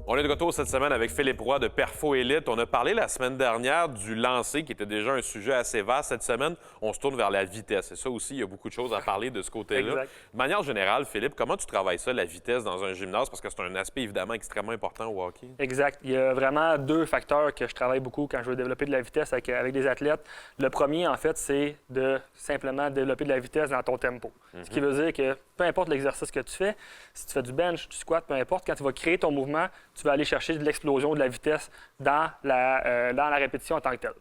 On est de retour cette semaine avec Philippe Roy de Perfo Élite. On a parlé la semaine dernière du lancer, qui était déjà un sujet assez vaste. Cette semaine, on se tourne vers la vitesse. Et ça aussi, il y a beaucoup de choses à parler de ce côté-là. Exact. De manière générale, Philippe, comment tu travailles ça, la vitesse dans un gymnase? Parce que c'est un aspect évidemment extrêmement important au hockey. Exact. Il y a vraiment deux facteurs que je travaille beaucoup quand je veux développer de la vitesse avec des athlètes. Le premier, en fait, c'est de simplement développer de la vitesse dans ton tempo. Ce qui veut dire que peu importe l'exercice que tu fais, si tu fais du bench, du squat, peu importe, quand tu vas créer ton mouvement, tu vas aller chercher de l'explosion de la vitesse dans la répétition en tant que telle.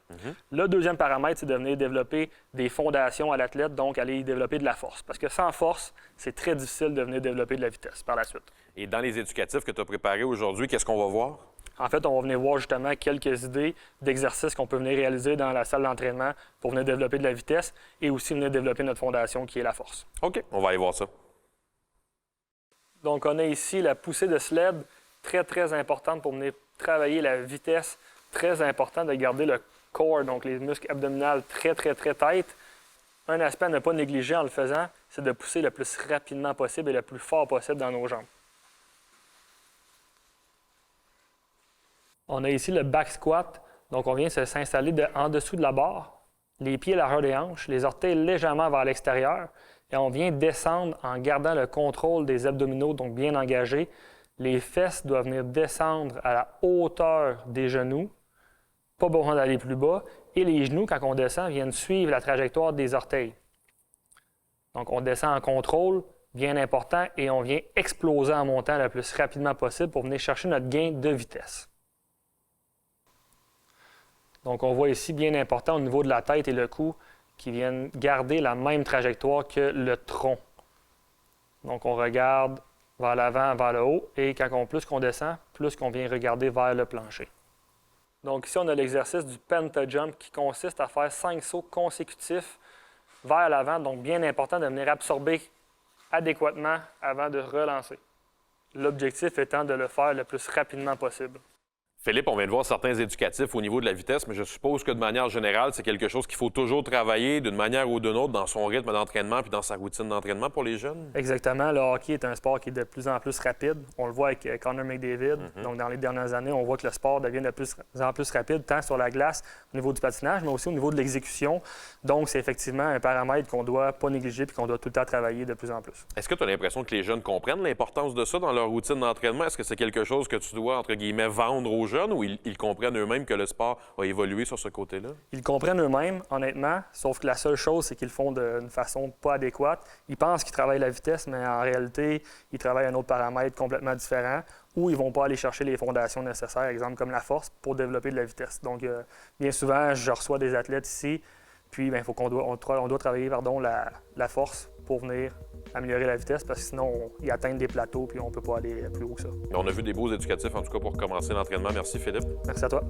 Le deuxième paramètre, c'est de venir développer des fondations à l'athlète, donc aller développer de la force. Parce que sans force, c'est très difficile de venir développer de la vitesse par la suite. Et dans les éducatifs que tu as préparés aujourd'hui, qu'est-ce qu'on va voir? En fait, on va venir voir justement quelques idées d'exercices qu'on peut venir réaliser dans la salle d'entraînement pour venir développer de la vitesse et aussi venir développer notre fondation qui est la force. OK, on va aller voir ça. Donc, on a ici la poussée de sled, très, très importante pour venir travailler la vitesse. Très important de garder le core, donc les muscles abdominaux très, très, très tight. Un aspect à ne pas négliger en le faisant, c'est de pousser le plus rapidement possible et le plus fort possible dans nos jambes. On a ici le back squat, donc on vient s'installer en dessous de la barre, les pieds à la largeur des hanches, les orteils légèrement vers l'extérieur, et on vient descendre en gardant le contrôle des abdominaux, donc bien engagés. Les fesses doivent venir descendre à la hauteur des genoux, pas besoin d'aller plus bas, et les genoux, quand on descend, viennent suivre la trajectoire des orteils. Donc on descend en contrôle, bien important, et on vient exploser en montant le plus rapidement possible pour venir chercher notre gain de vitesse. Donc, on voit ici, bien important, au niveau de la tête et le cou, qui viennent garder la même trajectoire que le tronc. Donc, on regarde vers l'avant, vers le haut, et plus qu'on descend, plus qu'on vient regarder vers le plancher. Donc, ici, on a l'exercice du penta-jump qui consiste à faire 5 sauts consécutifs vers l'avant. Donc, bien important de venir absorber adéquatement avant de relancer. L'objectif étant de le faire le plus rapidement possible. Philippe, on vient de voir certains éducatifs au niveau de la vitesse, mais je suppose que de manière générale, c'est quelque chose qu'il faut toujours travailler d'une manière ou d'une autre dans son rythme d'entraînement puis dans sa routine d'entraînement pour les jeunes? Exactement. Le hockey est un sport qui est de plus en plus rapide. On le voit avec Connor McDavid. Donc, dans les dernières années, on voit que le sport devient de plus en plus rapide, tant sur la glace, au niveau du patinage, mais aussi au niveau de l'exécution. Donc, c'est effectivement un paramètre qu'on ne doit pas négliger et qu'on doit tout le temps travailler de plus en plus. Est-ce que tu as l'impression que les jeunes comprennent l'importance de ça dans leur routine d'entraînement? Est-ce que c'est quelque chose que tu dois, entre guillemets, vendre aux jeunes ou ils comprennent eux-mêmes que le sport a évolué sur ce côté-là? Ils comprennent eux-mêmes, honnêtement, sauf que la seule chose, c'est qu'ils le font d'une façon pas adéquate. Ils pensent qu'ils travaillent la vitesse, mais en réalité, ils travaillent un autre paramètre complètement différent ou ils ne vont pas aller chercher les fondations nécessaires, exemple comme la force, pour développer de la vitesse. Donc, bien souvent, je reçois des athlètes ici, puis il faut qu'on doit travailler la force pour venir améliorer la vitesse parce que sinon, ils atteignent des plateaux puis on ne peut pas aller plus haut que ça. On a vu des beaux éducatifs, en tout cas, pour commencer l'entraînement. Merci, Philippe. Merci à toi.